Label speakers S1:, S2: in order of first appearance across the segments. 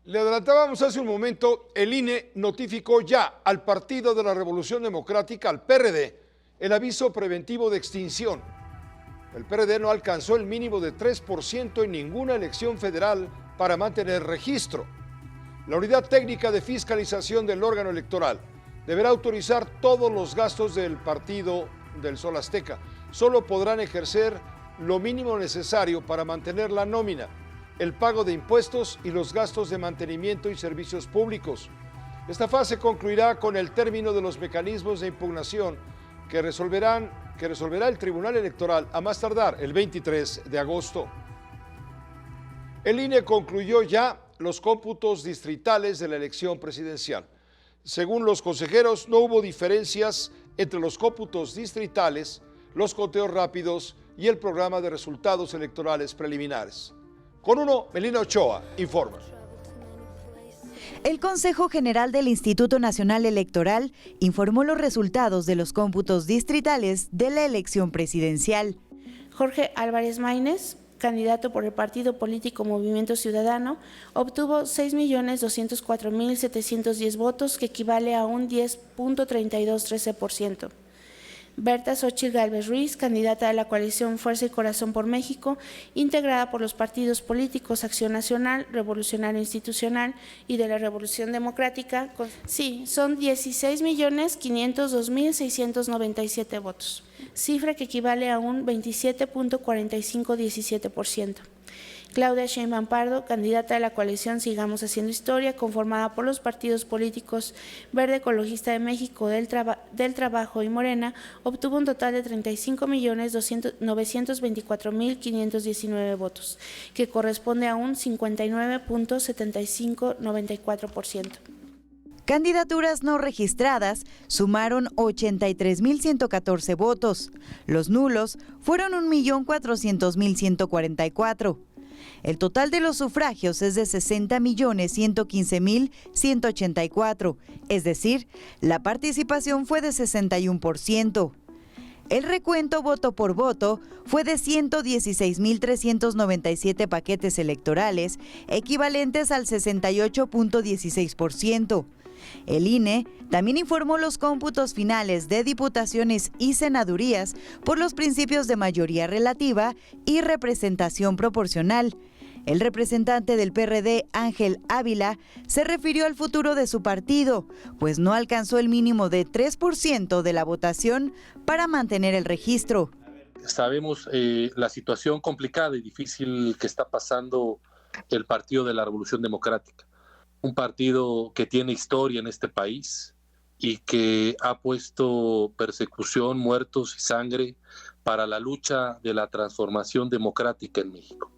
S1: Le adelantábamos hace un momento, el INE notificó ya al Partido de la Revolución Democrática, al PRD, el aviso preventivo de extinción. El PRD no alcanzó el mínimo de 3% en ninguna elección federal para mantener registro. La Unidad Técnica de Fiscalización del órgano electoral deberá autorizar todos los gastos del Partido del Sol Azteca. Solo podrán ejercer lo mínimo necesario para mantener la nómina, el pago de impuestos y los gastos de mantenimiento y servicios públicos. Esta fase concluirá con el término de los mecanismos de impugnación que resolverá el Tribunal Electoral a más tardar el 23 de agosto. El INE concluyó ya los cómputos distritales de la elección presidencial. Según los consejeros, no hubo diferencias entre los cómputos distritales, los conteos rápidos y el programa de resultados electorales preliminares. Con uno, Melina Ochoa informa.
S2: El Consejo General del Instituto Nacional Electoral informó los resultados de los cómputos distritales de la elección presidencial.
S3: Jorge Álvarez Maínez, candidato por el partido político Movimiento Ciudadano, obtuvo 6.204.710 votos, que equivale a un 10.3213%. Berta Xochitl Gálvez Ruiz, candidata de la coalición Fuerza y Corazón por México, integrada por los partidos políticos Acción Nacional, Revolucionario Institucional y de la Revolución Democrática, son 16.502.697 votos, cifra que equivale a un 27.4517%. Claudia Sheinbaum Pardo, candidata de la coalición Sigamos Haciendo Historia, conformada por los partidos políticos Verde Ecologista de México, del Trabajo y Morena, obtuvo un total de 35.924.519 votos, que corresponde a un 59.7594%.
S2: Candidaturas no registradas sumaron 83.114 votos. Los nulos fueron 1.400.144. El total de los sufragios es de 60.115.184, es decir, la participación fue de 61%. El recuento voto por voto fue de 116.397 paquetes electorales, equivalentes al 68.16%. El INE también informó los cómputos finales de diputaciones y senadurías por los principios de mayoría relativa y representación proporcional. El representante del PRD, Ángel Ávila, se refirió al futuro de su partido, pues no alcanzó el mínimo de 3% de la votación para mantener el registro.
S4: Sabemos la situación complicada y difícil que está pasando el Partido de la Revolución Democrática. Un partido que tiene historia en este país y que ha puesto persecución, muertos y sangre para la lucha de la transformación democrática en México.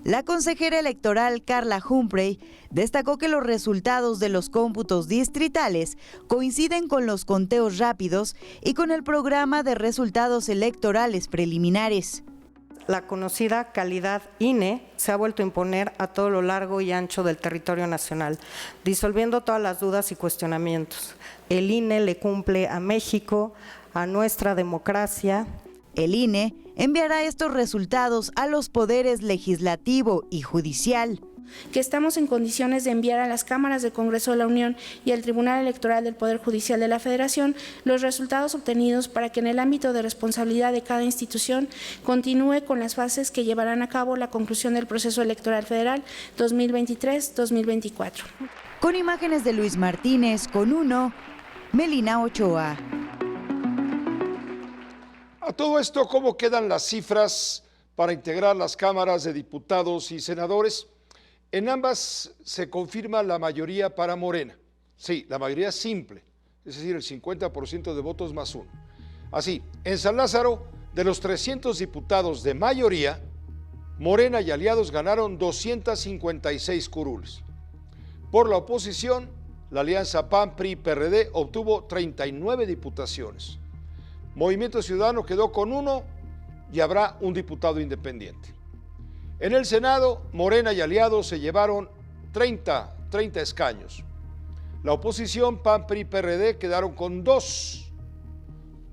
S2: La consejera electoral Carla Humphrey destacó que los resultados de los cómputos distritales coinciden con los conteos rápidos y con el programa de resultados electorales preliminares.
S5: La conocida calidad INE se ha vuelto a imponer a todo lo largo y ancho del territorio nacional, disolviendo todas las dudas y cuestionamientos. El INE le cumple a México, a nuestra democracia.
S2: El INE enviará estos resultados a los poderes legislativo y judicial.
S3: Que estamos en condiciones de enviar a las cámaras del Congreso de la Unión y al Tribunal Electoral del Poder Judicial de la Federación los resultados obtenidos para que en el ámbito de responsabilidad de cada institución continúe con las fases que llevarán a cabo la conclusión del proceso electoral federal 2023-2024.
S2: Con imágenes de Luis Martínez, con uno, Melina Ochoa.
S1: A todo esto, ¿cómo quedan las cifras para integrar las cámaras de diputados y senadores? En ambas se confirma la mayoría para Morena. Sí, la mayoría simple, es decir, el 50% de votos más uno. Así, en San Lázaro, de los 300 diputados de mayoría, Morena y aliados ganaron 256 curules. Por la oposición, la alianza PAN-PRI-PRD obtuvo 39 diputaciones. Movimiento Ciudadano quedó con uno y habrá un diputado independiente. En el Senado, Morena y aliados se llevaron 30 escaños. La oposición, PAN, PRI, PRD, quedaron con 2.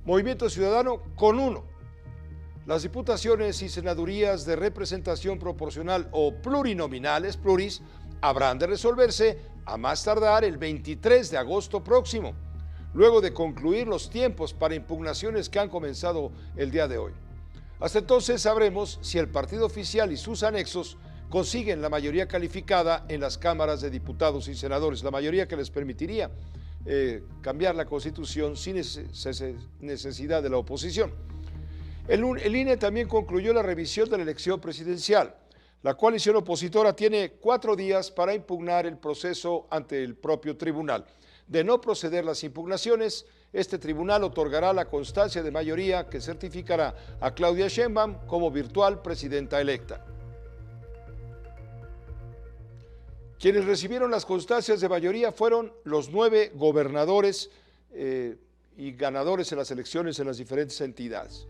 S1: Movimiento Ciudadano con 1. Las diputaciones y senadurías de representación proporcional o plurinominales, pluris, habrán de resolverse a más tardar el 23 de agosto próximo, luego de concluir los tiempos para impugnaciones que han comenzado el día de hoy. Hasta entonces sabremos si el partido oficial y sus anexos consiguen la mayoría calificada en las cámaras de diputados y senadores, la mayoría que les permitiría cambiar la Constitución sin necesidad de la oposición. El INE también concluyó la revisión de la elección presidencial. La coalición opositora tiene 4 días para impugnar el proceso ante el propio tribunal. De no proceder las impugnaciones, este tribunal otorgará la constancia de mayoría que certificará a Claudia Sheinbaum como virtual presidenta electa. Quienes recibieron las constancias de mayoría fueron los 9 gobernadores y ganadores en las elecciones en las diferentes entidades.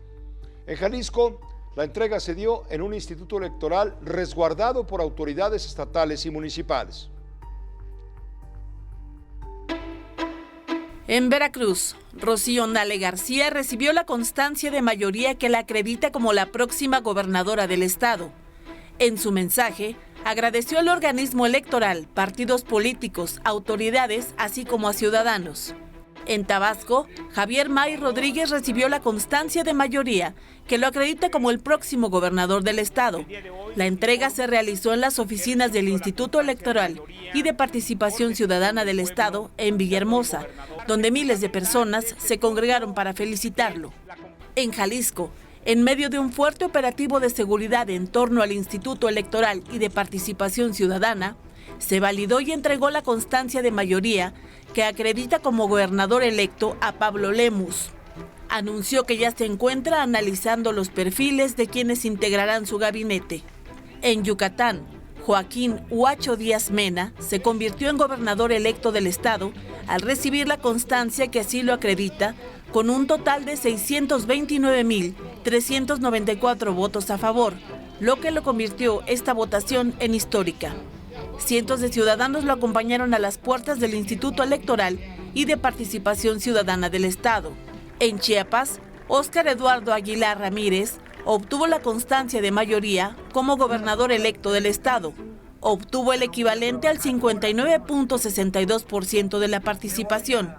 S1: En Jalisco, la entrega se dio en un instituto electoral resguardado por autoridades estatales y municipales.
S6: En Veracruz, Rocío Nale García recibió la constancia de mayoría que la acredita como la próxima gobernadora del estado. En su mensaje, agradeció al organismo electoral, partidos políticos, autoridades, así como a ciudadanos. En Tabasco, Javier May Rodríguez recibió la constancia de mayoría que lo acredita como el próximo gobernador del estado. La entrega se realizó en las oficinas del Instituto Electoral y de Participación Ciudadana del estado en Villahermosa, donde miles de personas se congregaron para felicitarlo. En Jalisco, en medio de un fuerte operativo de seguridad en torno al Instituto Electoral y de Participación Ciudadana, se validó y entregó la constancia de mayoría que acredita como gobernador electo a Pablo Lemus. Anunció que ya se encuentra analizando los perfiles de quienes integrarán su gabinete. En Yucatán, Joaquín Huacho Díaz Mena se convirtió en gobernador electo del estado al recibir la constancia que así lo acredita, con un total de 629.394 votos a favor, lo que lo convirtió esta votación en histórica. Cientos de ciudadanos lo acompañaron a las puertas del Instituto Electoral y de Participación Ciudadana del estado. En Chiapas, Óscar Eduardo Aguilar Ramírez obtuvo la constancia de mayoría como gobernador electo del estado. Obtuvo el equivalente al 59.62% de la participación.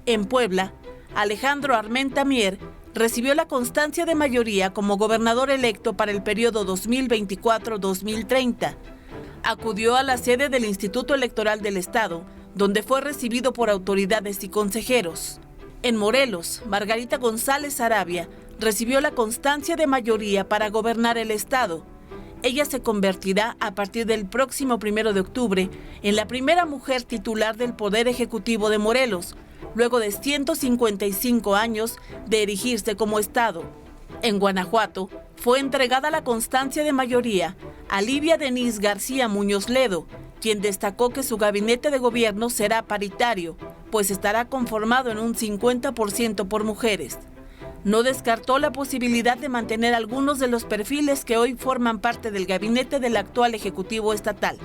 S6: En Puebla, Alejandro Armenta Mier recibió la constancia de mayoría como gobernador electo para el periodo 2024-2030. Acudió a la sede del Instituto Electoral del estado, donde fue recibido por autoridades y consejeros. En Morelos, Margarita González Arabia recibió la constancia de mayoría para gobernar el estado. Ella se convertirá a partir del próximo 1 de octubre en la primera mujer titular del Poder Ejecutivo de Morelos, luego de 155 años de erigirse como estado. En Guanajuato, fue entregada la constancia de mayoría a Livia Denise García Muñoz Ledo, quien destacó que su gabinete de gobierno será paritario, pues estará conformado en un 50% por mujeres. No descartó la posibilidad de mantener algunos de los perfiles que hoy forman parte del gabinete del actual Ejecutivo Estatal.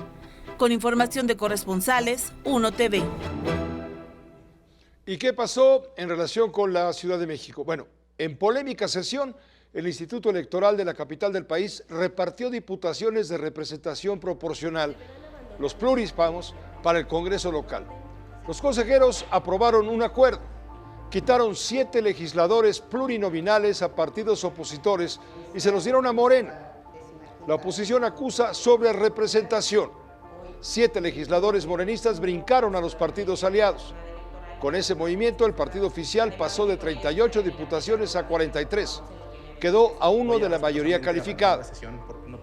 S6: Con información de corresponsales, 1 TV.
S1: ¿Y qué pasó en relación con la Ciudad de México? Bueno, en polémica sesión, el Instituto Electoral de la capital del país repartió diputaciones de representación proporcional, los pluris, para el Congreso local. Los consejeros aprobaron un acuerdo. Quitaron 7 legisladores plurinominales a partidos opositores y se los dieron a Morena. La oposición acusa sobrerepresentación. 7 legisladores morenistas brincaron a los partidos aliados. Con ese movimiento, el partido oficial pasó de 38 diputaciones a 43. Quedó a 1 de la mayoría calificada.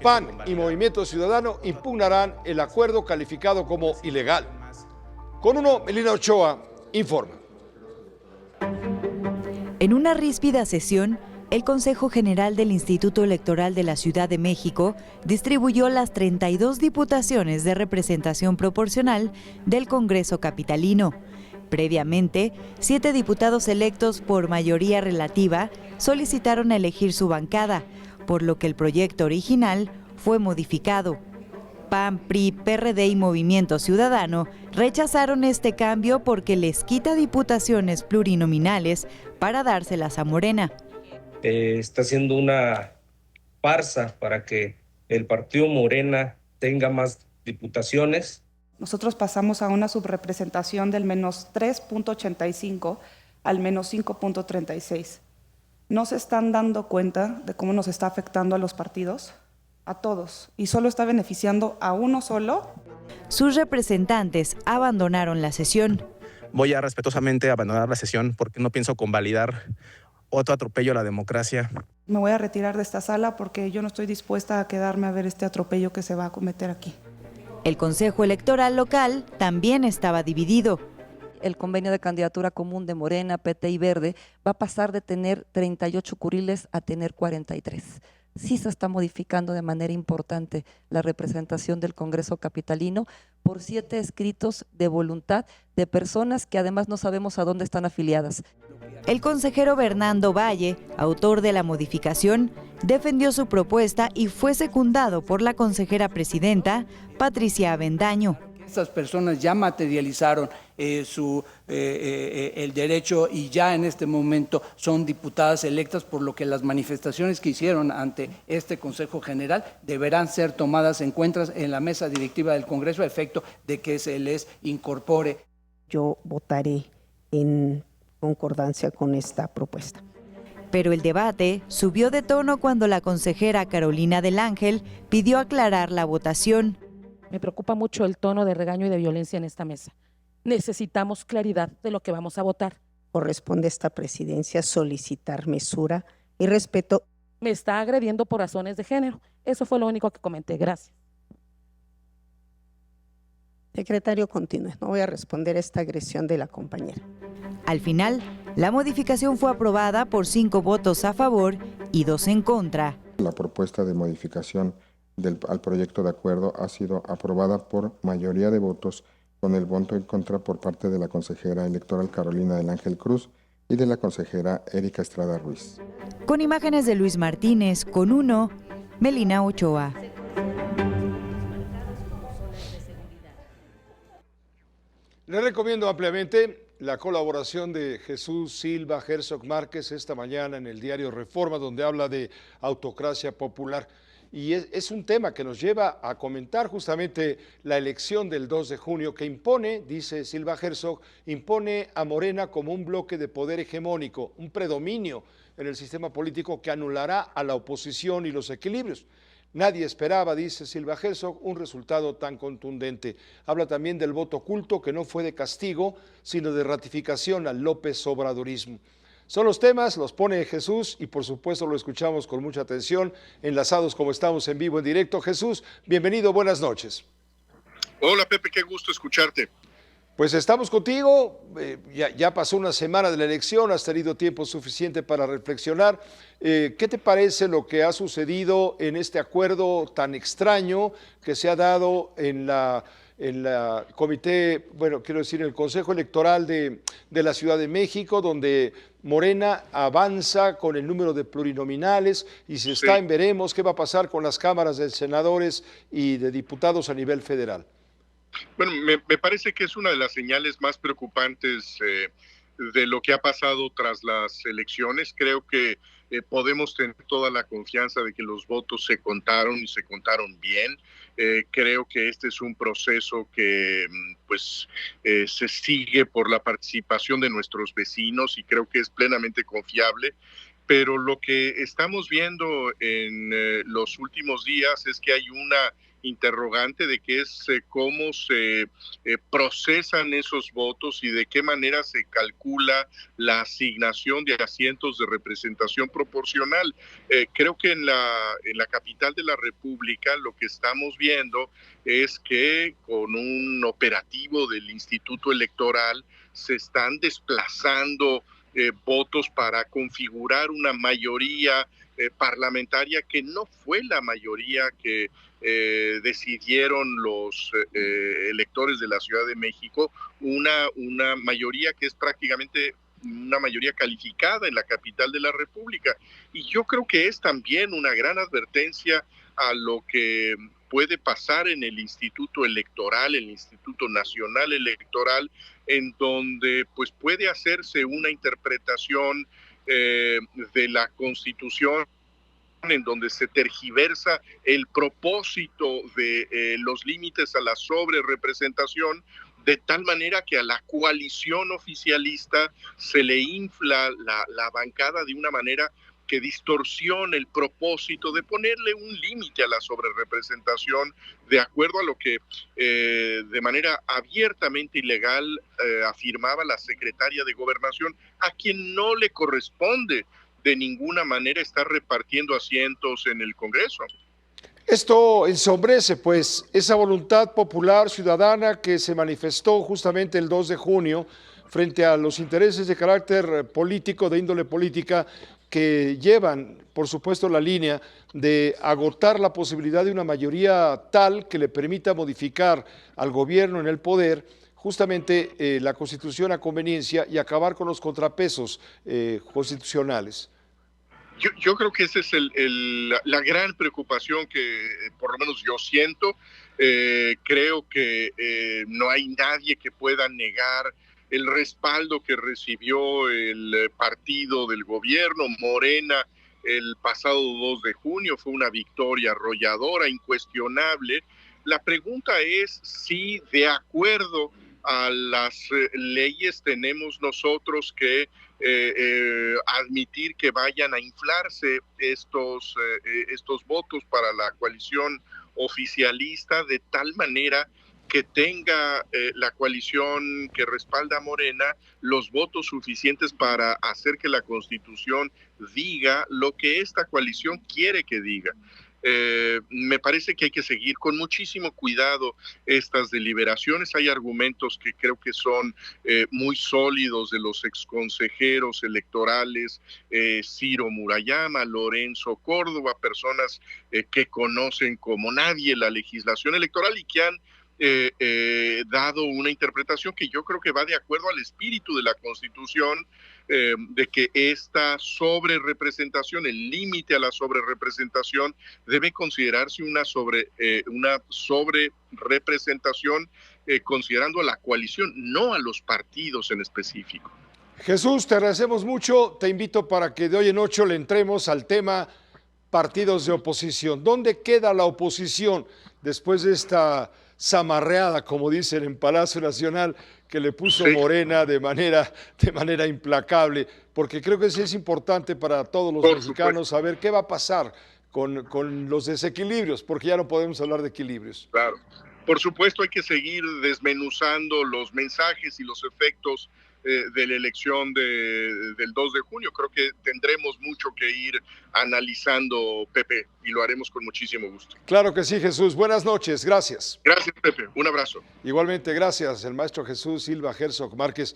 S1: PAN y Movimiento Ciudadano impugnarán el acuerdo calificado como ilegal. Con 1, Melina Ochoa informa.
S2: En una ríspida sesión, el Consejo General del Instituto Electoral de la Ciudad de México distribuyó las 32 diputaciones de representación proporcional del Congreso capitalino. Previamente, 7 diputados electos por mayoría relativa solicitaron elegir su bancada, por lo que el proyecto original fue modificado. PAN, PRI, PRD y Movimiento Ciudadano rechazaron este cambio porque les quita diputaciones plurinominales para dárselas a Morena.
S7: Está haciendo una farsa para que el partido Morena tenga más diputaciones.
S8: Nosotros pasamos a una subrepresentación del menos 3.85 al menos 5.36. ¿No se están dando cuenta de cómo nos está afectando a los partidos? A todos. ¿Y solo está beneficiando a uno solo?
S2: Sus representantes abandonaron la sesión.
S9: Voy a respetuosamente abandonar la sesión porque no pienso convalidar otro atropello a la democracia.
S8: Me voy a retirar de esta sala porque yo no estoy dispuesta a quedarme a ver este atropello que se va a cometer aquí.
S2: El Consejo Electoral local también estaba dividido.
S10: El convenio de candidatura común de Morena, PT y Verde va a pasar de tener 38 curiles a tener 43. Sí se está modificando de manera importante la representación del Congreso capitalino por 7 escritos de voluntad de personas que además no sabemos a dónde están afiliadas.
S2: El consejero Bernardo Valle, autor de la modificación, defendió su propuesta y fue secundado por la consejera presidenta, Patricia Avendaño.
S11: Estas personas ya materializaron el derecho y ya en este momento son diputadas electas, por lo que las manifestaciones que hicieron ante este Consejo General deberán ser tomadas en cuenta en la mesa directiva del Congreso a efecto de que se les incorpore.
S12: Yo votaré en concordancia con esta propuesta.
S2: Pero el debate subió de tono cuando la consejera Carolina del Ángel pidió aclarar la votación.
S13: Me preocupa mucho el tono de regaño y de violencia en esta mesa. Necesitamos claridad de lo que vamos a votar.
S12: Corresponde a esta presidencia solicitar mesura y respeto.
S13: Me está agrediendo por razones de género. Eso fue lo único que comenté. Gracias.
S12: Secretario, continúe. No voy a responder a esta agresión de la compañera.
S2: Al final, la modificación fue aprobada por 5 votos a favor y 2 en contra.
S14: La propuesta de modificación al proyecto de acuerdo ha sido aprobada por mayoría de votos, con el voto en contra por parte de la consejera electoral Carolina del Ángel Cruz y de la consejera Erika Estrada Ruiz.
S2: Con imágenes de Luis Martínez, con 1, Melina Ochoa.
S1: Les recomiendo ampliamente la colaboración de Jesús Silva Herzog Márquez esta mañana en el diario Reforma, donde habla de autocracia popular. Y es un tema que nos lleva a comentar justamente la elección del 2 de junio que impone, dice Silva Herzog, impone a Morena como un bloque de poder hegemónico, un predominio en el sistema político que anulará a la oposición y los equilibrios. Nadie esperaba, dice Silva Herzog, un resultado tan contundente. Habla también del voto oculto que no fue de castigo, sino de ratificación al López Obradorismo. Son los temas, los pone Jesús y por supuesto lo escuchamos con mucha atención, enlazados como estamos en vivo, en directo. Jesús, bienvenido, buenas noches.
S15: Hola Pepe, qué gusto escucharte.
S1: Pues estamos contigo, ya pasó una semana de la elección, has tenido tiempo suficiente para reflexionar. ¿Qué te parece lo que ha sucedido en este acuerdo tan extraño que se ha dado en la comité, bueno, quiero decir, el Consejo Electoral de la Ciudad de México, donde Morena avanza con el número de plurinominales y se está en veremos qué va a pasar con las cámaras de senadores y de diputados a nivel federal?
S15: Bueno, me parece que es una de las señales más preocupantes de lo que ha pasado tras las elecciones. Creo que podemos tener toda la confianza de que los votos se contaron y se contaron bien. Creo que este es un proceso que se sigue por la participación de nuestros vecinos y creo que es plenamente confiable. Pero lo que estamos viendo en los últimos días es que hay una interrogante de qué es cómo se procesan esos votos y de qué manera se calcula la asignación de asientos de representación proporcional. Creo que en la capital de la República lo que estamos viendo es que con un operativo del Instituto Electoral se están desplazando votos para configurar una mayoría parlamentaria que no fue la mayoría que decidieron los electores de la Ciudad de México, una mayoría que es prácticamente una mayoría calificada en la capital de la República. Y yo creo que es también una gran advertencia a lo que puede pasar en el Instituto Electoral, el Instituto Nacional Electoral, en donde pues puede hacerse una interpretación de la Constitución en donde se tergiversa el propósito de los límites a la sobrerepresentación, de tal manera que a la coalición oficialista se le infla la bancada de una manera que distorsiona el propósito de ponerle un límite a la sobrerepresentación, de acuerdo a lo que de manera abiertamente ilegal afirmaba la secretaria de Gobernación, a quien no le corresponde de ninguna manera estar repartiendo asientos en el Congreso.
S1: Esto ensombrece, pues, esa voluntad popular ciudadana que se manifestó justamente el 2 de junio frente a los intereses de carácter político, de índole política, que llevan, por supuesto, la línea de agotar la posibilidad de una mayoría tal que le permita modificar al gobierno en el poder justamente la Constitución a conveniencia y acabar con los contrapesos constitucionales.
S15: Yo creo que esa es la gran preocupación que por lo menos yo siento. Creo que no hay nadie que pueda negar el respaldo que recibió el partido del gobierno, Morena, el pasado 2 de junio. Fue una victoria arrolladora, incuestionable. La pregunta es si, de acuerdo a las leyes, tenemos nosotros que admitir que vayan a inflarse estos votos para la coalición oficialista, de tal manera que tenga la coalición que respalda a Morena los votos suficientes para hacer que la Constitución diga lo que esta coalición quiere que diga. Me parece que hay que seguir con muchísimo cuidado estas deliberaciones. Hay argumentos que creo que son muy sólidos de los exconsejeros electorales Ciro Murayama, Lorenzo Córdoba, personas que conocen como nadie la legislación electoral y que han dado una interpretación que yo creo que va de acuerdo al espíritu de la Constitución, de que esta sobrerepresentación, el límite a la sobrerepresentación, debe considerarse una sobrerepresentación considerando a la coalición, no a los partidos en específico.
S1: Jesús, te agradecemos mucho. Te invito para que de hoy en 8 le entremos al tema partidos de oposición. ¿Dónde queda la oposición después de esta zamarreada, como dicen en Palacio Nacional, que le puso Morena de manera implacable? Porque creo que sí es importante para todos los mexicanos saber qué va a pasar con los desequilibrios, porque ya no podemos hablar de equilibrios.
S15: Claro, por supuesto hay que seguir desmenuzando los mensajes y los efectos de la elección del 2 de junio. Creo que tendremos mucho que ir analizando, Pepe, y lo haremos con muchísimo gusto.
S1: Claro que sí, Jesús. Buenas noches. Gracias.
S15: Gracias, Pepe. Un abrazo.
S1: Igualmente, gracias. El maestro Jesús Silva Herzog Márquez.